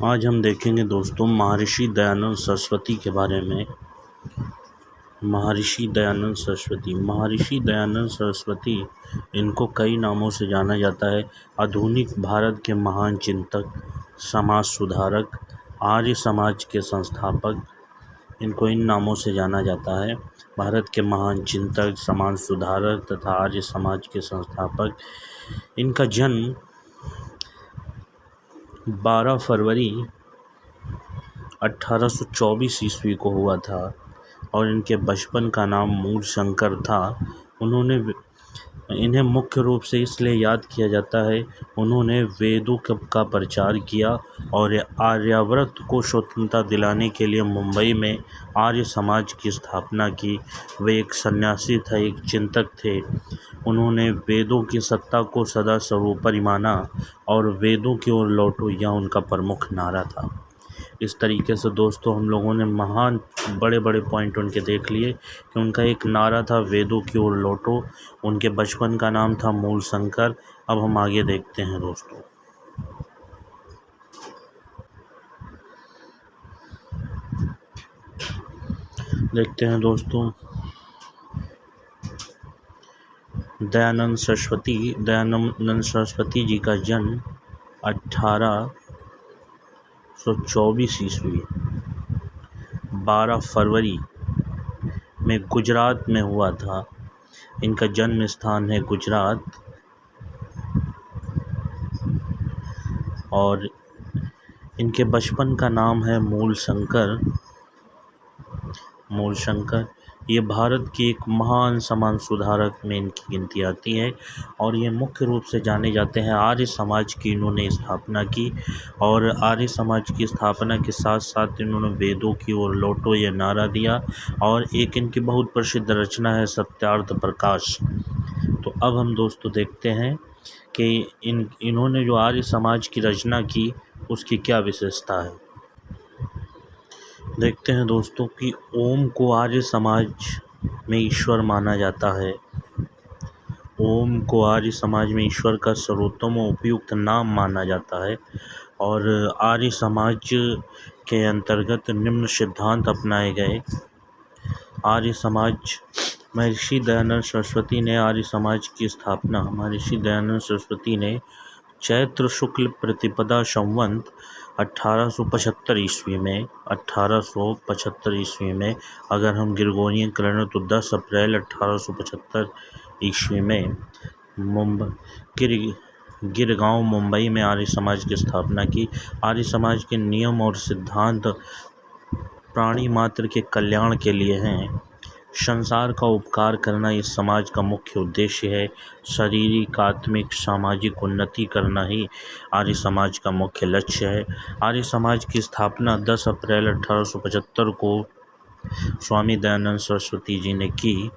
आज हम देखेंगे दोस्तों महर्षि दयानंद सरस्वती के बारे में। महर्षि दयानंद सरस्वती इनको कई नामों से जाना जाता है। आधुनिक भारत के महान चिंतक, समाज सुधारक, आर्य समाज के संस्थापक, इनको इन नामों से जाना जाता है। भारत के महान चिंतक, समाज सुधारक तथा आर्य समाज के संस्थापक। इनका जन्म 12 फरवरी 1824 ईस्वी को हुआ था और इनके बचपन का नाम मूलशंकर था। इन्हें मुख्य रूप से इसलिए याद किया जाता है, उन्होंने वेदों का प्रचार किया और आर्यावर्त को स्वतंत्रता दिलाने के लिए मुंबई में आर्य समाज की स्थापना की। वे एक सन्यासी थे, एक चिंतक थे। उन्होंने वेदों की सत्ता को सदा सर्वोपरि माना और वेदों की ओर लौटो, यह उनका प्रमुख नारा था। इस तरीके से दोस्तों हम लोगों ने महान बड़े बड़े पॉइंट उनके देख लिए कि उनका एक नारा था वेदों की ओर लौटो। उनके बचपन का नाम था मूलशंकर। अब हम आगे देखते हैं दोस्तों। दयानंद सरस्वती जी का जन्म 1824 ईस्वी 12 फरवरी में गुजरात में हुआ था। इनका जन्म स्थान है गुजरात और इनके बचपन का नाम है मूलशंकर। ये भारत की एक महान समाज सुधारक में इनकी गिनती आती है और ये मुख्य रूप से जाने जाते हैं। आर्य समाज की इन्होंने स्थापना की और आर्य समाज की स्थापना के साथ साथ इन्होंने वेदों की ओर लौटो ये नारा दिया और एक इनकी बहुत प्रसिद्ध रचना है सत्यार्थ प्रकाश। तो अब हम दोस्तों देखते हैं कि इन्होंने जो आर्य समाज की रचना की उसकी क्या विशेषता है। देखते हैं दोस्तों कि ओम को आर्य समाज में ईश्वर माना जाता है। ओम को आर्य समाज में ईश्वर का सर्वोत्तम और उपयुक्त नाम माना जाता है और आर्य समाज के अंतर्गत निम्न सिद्धांत अपनाए गए। महर्षि दयानंद सरस्वती ने आर्य समाज की स्थापना चैत्र शुक्ल प्रतिपदा संवत 1875 ईस्वी में अगर हम ग्रेगोरियन कैलेंडर तो 10 अप्रैल 1875 ईस्वी में गिरगांव मुंबई में आर्य समाज की स्थापना की। आर्य समाज के नियम और सिद्धांत प्राणी मात्र के कल्याण के लिए हैं। संसार का उपकार करना इस समाज का मुख्य उद्देश्य है। शारीरिक, आत्मिक, सामाजिक उन्नति करना ही आर्य समाज का मुख्य लक्ष्य है। आर्य समाज की स्थापना 10 अप्रैल 1875 को स्वामी दयानंद सरस्वती जी ने की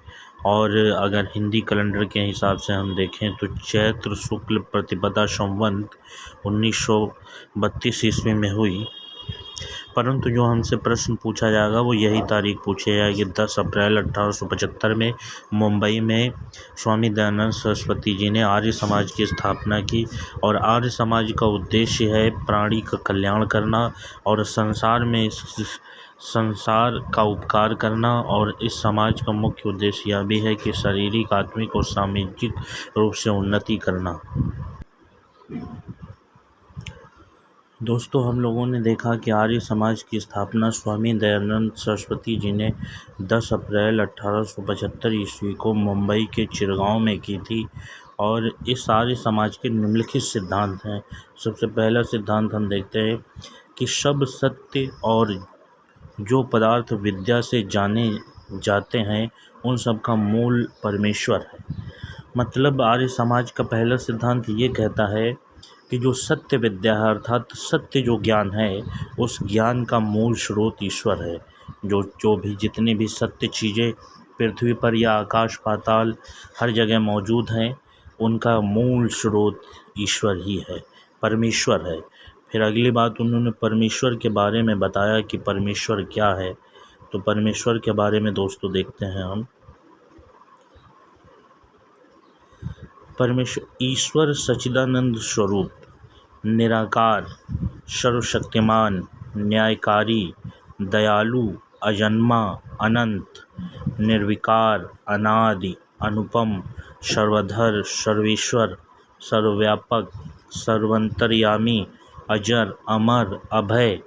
और अगर हिंदी कैलेंडर के हिसाब से हम देखें तो चैत्र शुक्ल प्रतिपदा संवत 1932 ईस्वी में हुई। परंतु जो हमसे प्रश्न पूछा जाएगा वो यही तारीख पूछी जाएगी 10 अप्रैल 1875 में मुंबई में स्वामी दयानंद सरस्वती जी ने आर्य समाज की स्थापना की और आर्य समाज का उद्देश्य है प्राणी का कल्याण करना और संसार का उपकार करना और इस समाज का मुख्य उद्देश्य यह भी है कि शारीरिक, आत्मिक और सामाजिक रूप से उन्नति करना। दोस्तों हम लोगों ने देखा कि आर्य समाज की स्थापना स्वामी दयानंद सरस्वती जी ने 10 अप्रैल 1875 ईस्वी को मुंबई के चिरगांव में की थी और इस आर्य समाज के निम्नलिखित सिद्धांत हैं। सबसे पहला सिद्धांत हम देखते हैं कि सब सत्य और जो पदार्थ विद्या से जाने जाते हैं उन सब का मूल परमेश्वर है। मतलब आर्य समाज का पहला सिद्धांत ये कहता है कि जो सत्य विद्या है अर्थात सत्य जो ज्ञान है उस ज्ञान का मूल स्रोत ईश्वर है। जो भी जितनी भी सत्य चीज़ें पृथ्वी पर या आकाश पाताल हर जगह मौजूद हैं उनका मूल स्रोत ईश्वर ही है, परमेश्वर है। फिर अगली बात उन्होंने परमेश्वर के बारे में बताया कि परमेश्वर क्या है। तो परमेश्वर के बारे में दोस्तों देखते हैं हम। परमेश्वर ईश्वर सच्चिदानंद स्वरूप, निराकार, सर्वशक्तिमान, न्यायकारी, दयालु, अजन्मा, अनंत, निर्विकार, अनादि, अनुपम, सर्वधर, सर्वेश्वर, सर्वव्यापक, सर्वंतर्यामी, अजर, अमर, अभय,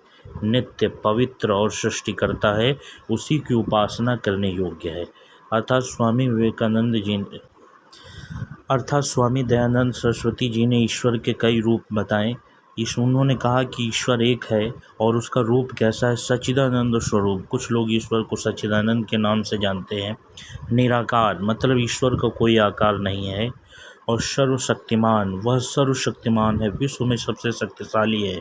नित्य, पवित्र और सृष्टिकर्ता है, उसी की उपासना करने योग्य है। अर्थात स्वामी दयानंद सरस्वती जी ने ईश्वर के कई रूप बताए। उन्होंने कहा कि ईश्वर एक है और उसका रूप कैसा है, सच्चिदानंद स्वरूप। कुछ लोग ईश्वर को सच्चिदानंद के नाम से जानते हैं। निराकार मतलब ईश्वर का कोई आकार नहीं है। और सर्वशक्तिमान, वह सर्वशक्तिमान है, विश्व में सबसे शक्तिशाली है।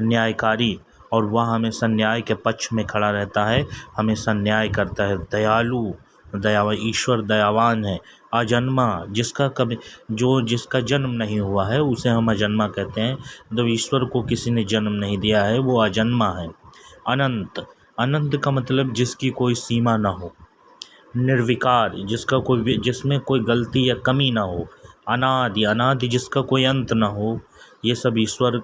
न्यायकारी, और वह हमेशा न्याय के पक्ष में खड़ा रहता है, हमेशा न्याय करता है। दयालु, ईश्वर दयावान है। अजन्मा, जिसका जन्म नहीं हुआ है उसे हम अजन्मा कहते हैं। जब ईश्वर को किसी ने जन्म नहीं दिया है वो अजन्मा है। अनंत, अनंत का मतलब जिसकी कोई सीमा ना हो। निर्विकार, जिसमें कोई गलती या कमी ना हो। अनादि, अनादि जिसका कोई अंत ना हो। ये सब ईश्वर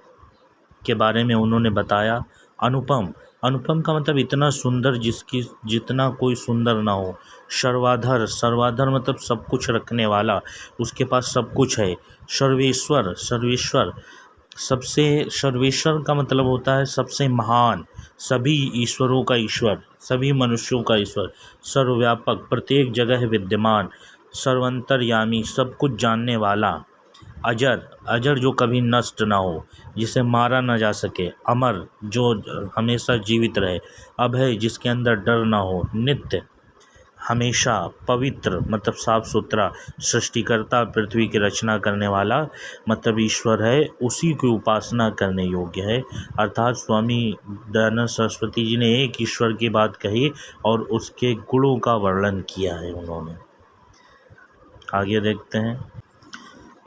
के बारे में उन्होंने बताया। अनुपम, अनुपम का मतलब इतना सुंदर जितना कोई सुंदर ना हो। सर्वाधर, सर्वाधर मतलब सब कुछ रखने वाला, उसके पास सब कुछ है। सर्वेश्वर, सर्वेश्वर सर्वेश्वर का मतलब होता है सबसे महान, सभी ईश्वरों का ईश्वर, सभी मनुष्यों का ईश्वर। सर्वव्यापक, प्रत्येक जगह विद्यमान। सर्वंतर्यामी, सब कुछ जानने वाला। अजर, अजर जो कभी नष्ट ना हो, जिसे मारा ना जा सके। अमर, जो हमेशा जीवित रहे। अभय, जिसके अंदर डर ना हो। नित्य, हमेशा। पवित्र मतलब साफ सुथरा। सृष्टिकर्ता, पृथ्वी की रचना करने वाला मतलब ईश्वर है, उसी की उपासना करने योग्य है। अर्थात स्वामी दयानंद सरस्वती जी ने एक ईश्वर की बात कही और उसके गुणों का वर्णन किया है उन्होंने। आगे देखते हैं।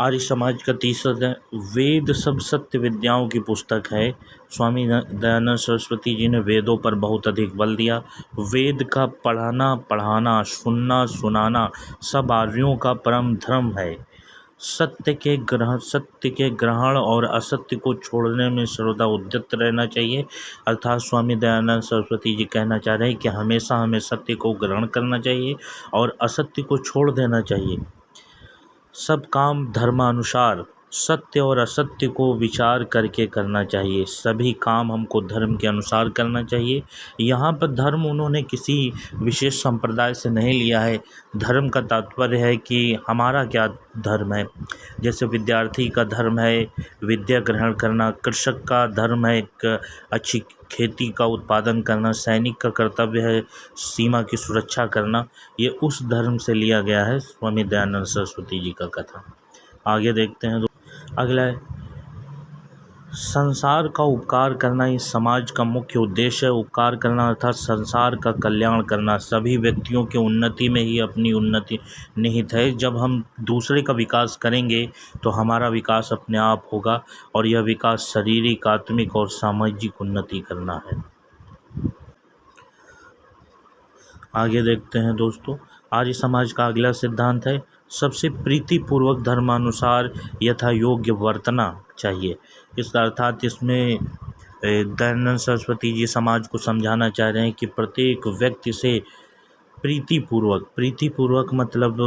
आर्य समाज का तीसरा वेद सब सत्य विद्याओं की पुस्तक है। स्वामी दयानंद सरस्वती जी ने वेदों पर बहुत अधिक बल दिया। वेद का पढ़ाना, सुनाना सब आर्यों का परम धर्म है। सत्य के ग्रहण और असत्य को छोड़ने में सर्वदा उद्यत रहना चाहिए। अर्थात स्वामी दयानंद सरस्वती जी कहना चाह रहे हैं कि हमेशा हमें सत्य को ग्रहण करना चाहिए और असत्य को छोड़ देना चाहिए। सब काम धर्मानुसार, सत्य और असत्य को विचार करके करना चाहिए। सभी काम हमको धर्म के अनुसार करना चाहिए। यहाँ पर धर्म उन्होंने किसी विशेष संप्रदाय से नहीं लिया है। धर्म का तात्पर्य है कि हमारा क्या धर्म है। जैसे विद्यार्थी का धर्म है विद्या ग्रहण करना, कृषक का धर्म है एक अच्छी खेती का उत्पादन करना, सैनिक का कर्तव्य है सीमा की सुरक्षा करना। ये उस धर्म से लिया गया है स्वामी दयानंद सरस्वती जी का कथा। आगे देखते हैं। अगला है संसार का उपकार करना। इस समाज का मुख्य उद्देश्य है। उपकार करना अर्थात संसार का कल्याण करना। सभी व्यक्तियों की उन्नति में ही अपनी उन्नति निहित है। जब हम दूसरे का विकास करेंगे तो हमारा विकास अपने आप होगा और यह विकास शारीरिक, आत्मिक और सामाजिक उन्नति करना है। आगे देखते हैं दोस्तों। आर्य समाज का अगला सिद्धांत है सबसे प्रीतिपूर्वक धर्मानुसार यथा योग्य वर्तना चाहिए। इसका अर्थात इसमें दयानंद सरस्वती जी समाज को समझाना चाह रहे हैं कि प्रत्येक व्यक्ति से प्रीतिपूर्वक मतलब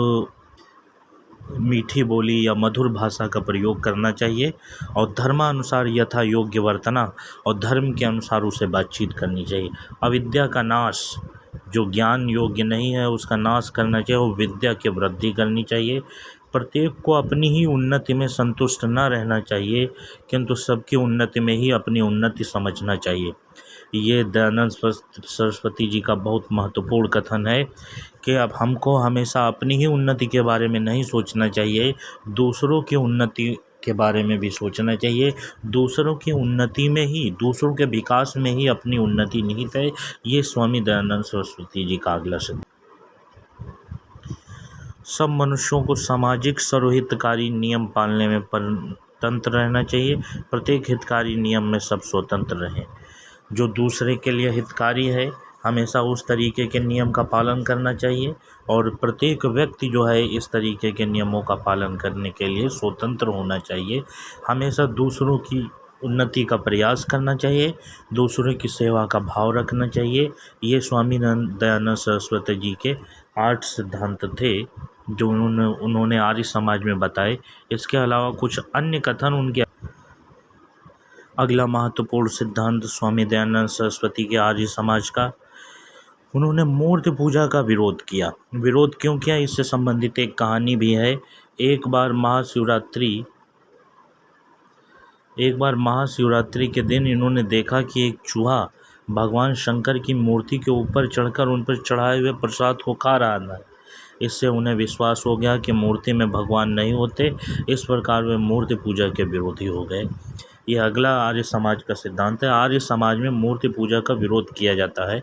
मीठी बोली या मधुर भाषा का प्रयोग करना चाहिए और धर्मानुसार यथा योग्य वर्तना और धर्म के अनुसार उसे बातचीत करनी चाहिए। अविद्या का नाश, जो ज्ञान योग्य नहीं है उसका नाश करना चाहिए और विद्या की वृद्धि करनी चाहिए। प्रत्येक को अपनी ही उन्नति में संतुष्ट न रहना चाहिए किंतु सबकी उन्नति में ही अपनी उन्नति समझना चाहिए। ये दयानंद सरस्वती जी का बहुत महत्वपूर्ण कथन है कि अब हमको हमेशा अपनी ही उन्नति के बारे में नहीं सोचना चाहिए, दूसरों की उन्नति के बारे में भी सोचना चाहिए। दूसरों की उन्नति में ही, दूसरों के विकास में ही अपनी उन्नति निहित है। ये स्वामी दयानंद सरस्वती जी का अगला सिद्धांत। सब मनुष्यों को सामाजिक सर्वहितकारी नियम पालने में स्वतंत्र रहना चाहिए। प्रत्येक हितकारी नियम में सब स्वतंत्र रहें। जो दूसरे के लिए हितकारी है हमेशा उस तरीके के नियम का पालन करना चाहिए और प्रत्येक व्यक्ति जो है इस तरीके के नियमों का पालन करने के लिए स्वतंत्र होना चाहिए। हमेशा दूसरों की उन्नति का प्रयास करना चाहिए, दूसरों की सेवा का भाव रखना चाहिए। ये स्वामी दयानंद सरस्वती जी के 8 सिद्धांत थे जो उन्होंने आर्य समाज में बताए। इसके अलावा कुछ अन्य कथन उनके। अगला महत्वपूर्ण सिद्धांत स्वामी दयानंद सरस्वती के आर्य समाज का, उन्होंने मूर्ति पूजा का विरोध किया। विरोध क्यों किया, इससे संबंधित एक कहानी भी है। एक बार महाशिवरात्रि के दिन इन्होंने देखा कि एक चूहा भगवान शंकर की मूर्ति के ऊपर चढ़कर उन पर चढ़ाए हुए प्रसाद को खा रहा था। इससे उन्हें विश्वास हो गया कि मूर्ति में भगवान नहीं होते। इस प्रकार वे मूर्ति पूजा के विरोधी हो गए। यह अगला आर्य समाज का सिद्धांत है। आर्य समाज में मूर्ति पूजा का विरोध किया जाता है।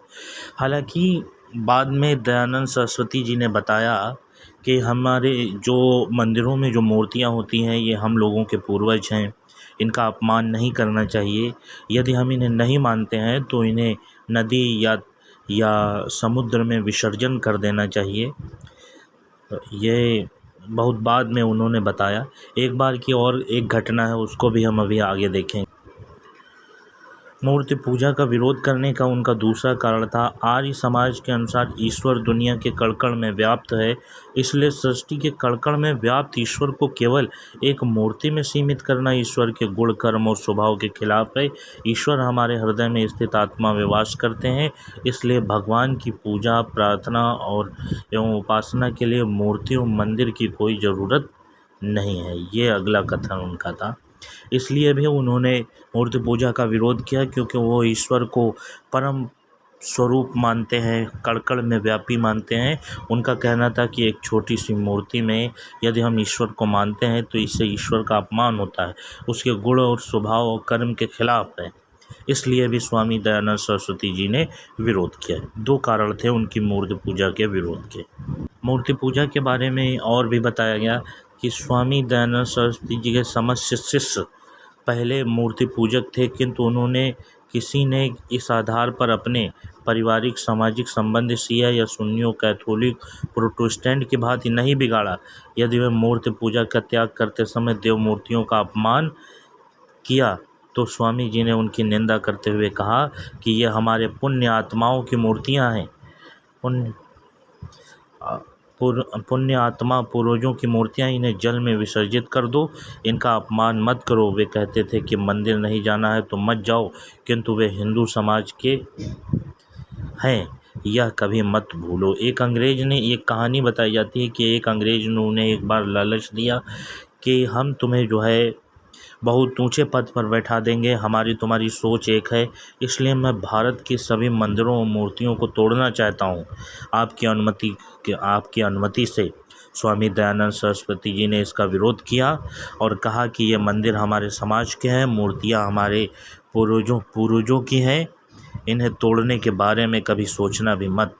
हालांकि बाद में दयानंद सरस्वती जी ने बताया कि हमारे जो मंदिरों में जो मूर्तियां होती हैं ये हम लोगों के पूर्वज हैं, इनका अपमान नहीं करना चाहिए। यदि हम इन्हें नहीं मानते हैं तो इन्हें नदी या समुद्र में विसर्जन कर देना चाहिए। ये बहुत बाद में उन्होंने बताया। एक बार की और एक घटना है, उसको भी हम अभी आगे देखेंगे। मूर्ति पूजा का विरोध करने का उनका दूसरा कारण था, आर्य समाज के अनुसार ईश्वर दुनिया के कण-कण में व्याप्त है, इसलिए सृष्टि के कण-कण में व्याप्त ईश्वर को केवल एक मूर्ति में सीमित करना ईश्वर के गुण, कर्म और स्वभाव के खिलाफ है। ईश्वर हमारे हृदय में स्थित आत्मा में वास करते हैं, इसलिए भगवान की पूजा, प्रार्थना और एवं उपासना के लिए मूर्ति और मंदिर की कोई ज़रूरत नहीं है। ये अगला कथन उनका था। इसलिए भी उन्होंने मूर्ति पूजा का विरोध किया, क्योंकि वो ईश्वर को परम स्वरूप मानते हैं, कण-कण में व्यापी मानते हैं। उनका कहना था कि एक छोटी सी मूर्ति में यदि हम ईश्वर को मानते हैं तो इससे ईश्वर का अपमान होता है, उसके गुण और स्वभाव और कर्म के खिलाफ है। इसलिए भी स्वामी दयानंद सरस्वती जी ने विरोध किया। 2 कारण थे उनकी मूर्ति पूजा के विरोध के। मूर्ति पूजा के बारे में और भी बताया गया कि स्वामी दयानंद सरस्वती जी के समस्त शिष्य पहले मूर्ति पूजक थे, किंतु उन्होंने किसी ने इस आधार पर अपने पारिवारिक सामाजिक संबंध शिया या सुन्नियों, कैथोलिक, प्रोटेस्टेंट की भांति नहीं बिगाड़ा। यदि वे मूर्ति पूजा का त्याग करते समय देव मूर्तियों का अपमान किया तो स्वामी जी ने उनकी निंदा करते हुए कहा कि ये हमारे पुण्य आत्माओं की मूर्तियां हैं। पुण्य आत्मा पूर्वजों की मूर्तियां, इन्हें जल में विसर्जित कर दो, इनका अपमान मत करो। वे कहते थे कि मंदिर नहीं जाना है तो मत जाओ, किंतु वे हिंदू समाज के हैं, यह कभी मत भूलो। एक कहानी बताई जाती है कि एक अंग्रेज ने उन्हें एक बार लालच दिया कि हम तुम्हें जो है बहुत ऊंचे पद पर बैठा देंगे, हमारी तुम्हारी सोच एक है, इसलिए मैं भारत की सभी मंदिरों और मूर्तियों को तोड़ना चाहता हूँ। आपकी अनुमति से स्वामी दयानंद सरस्वती जी ने इसका विरोध किया और कहा कि ये मंदिर हमारे समाज के हैं, मूर्तियाँ हमारे पूर्वजों की हैं, इन्हें तोड़ने के बारे में कभी सोचना भी मत,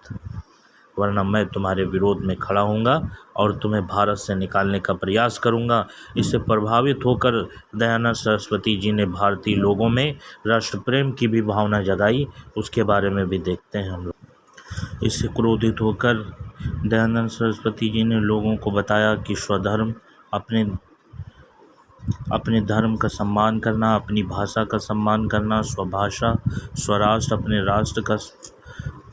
वरना मैं तुम्हारे विरोध में खड़ा हूँगा और तुम्हें भारत से निकालने का प्रयास करूँगा। इससे प्रभावित होकर दयानंद सरस्वती जी ने भारतीय लोगों में राष्ट्र प्रेम की भी भावना जगाई। उसके बारे में भी देखते हैं हम लोग। इससे क्रोधित होकर दयानंद सरस्वती जी ने लोगों को बताया कि स्वधर्म, अपने धर्म का सम्मान करना, अपनी भाषा का सम्मान करना, स्वभाषा, स्वराष्ट्र, अपने राष्ट्र का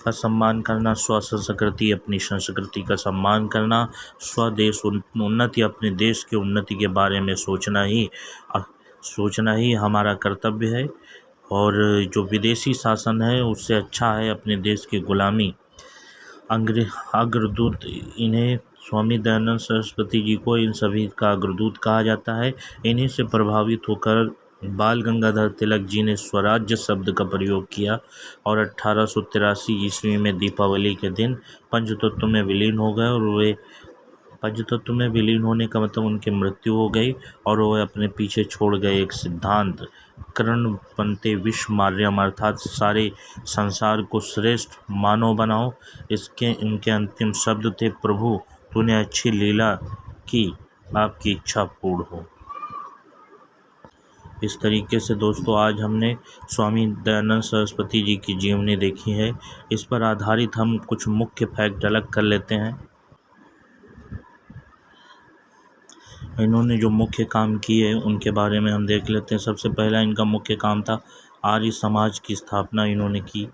सम्मान करना, स्वसंस्कृति, अपनी संस्कृति का सम्मान करना, स्वदेश उन्नति, अपने देश की उन्नति के बारे में सोचना ही हमारा कर्तव्य है, और जो विदेशी शासन है उससे अच्छा है अपने देश की गुलामी। अग्रदूत, इन्हें स्वामी दयानंद सरस्वती जी को इन सभी का अग्रदूत कहा जाता है। इन्हीं से प्रभावित होकर बाल गंगाधर तिलक जी ने स्वराज्य शब्द का प्रयोग किया और 1883 ईस्वी में दीपावली के दिन पंचतत्व में विलीन हो गए, और वे पंचतत्व में विलीन होने का मतलब उनकी मृत्यु हो गई, और वे अपने पीछे छोड़ गए एक सिद्धांत, कर्णपंते विश्व मार्यम, अर्थात सारे संसार को श्रेष्ठ मानव बनाओ। इनके अंतिम शब्द थे, प्रभु तूने अच्छी लीला की, आपकी इच्छा पूर्ण हो। इस तरीके से दोस्तों आज हमने स्वामी दयानंद सरस्वती जी की जीवनी देखी है। इस पर आधारित हम कुछ मुख्य फैक्ट अलग कर लेते हैं। इन्होंने जो मुख्य काम किए उनके बारे में हम देख लेते हैं। सबसे पहला इनका मुख्य काम था आर्य समाज की स्थापना इन्होंने की।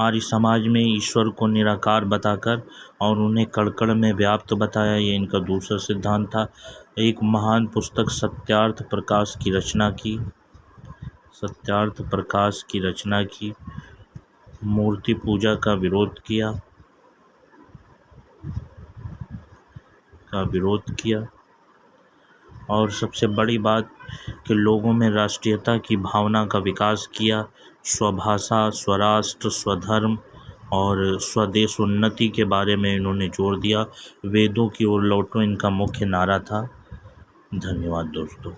आर्य समाज में ईश्वर को निराकार बताकर और उन्हें कण-कण में व्याप्त बताया, ये इनका दूसरा सिद्धांत था। एक महान पुस्तक सत्यार्थ प्रकाश की रचना की। मूर्ति पूजा का विरोध किया और सबसे बड़ी बात कि लोगों में राष्ट्रीयता की भावना का विकास किया। स्वभाषा, स्वराष्ट्र, स्वधर्म और स्वदेश उन्नति के बारे में इन्होंने जोर दिया। वेदों की ओर लौटो इनका मुख्य नारा था। धन्यवाद दोस्तों।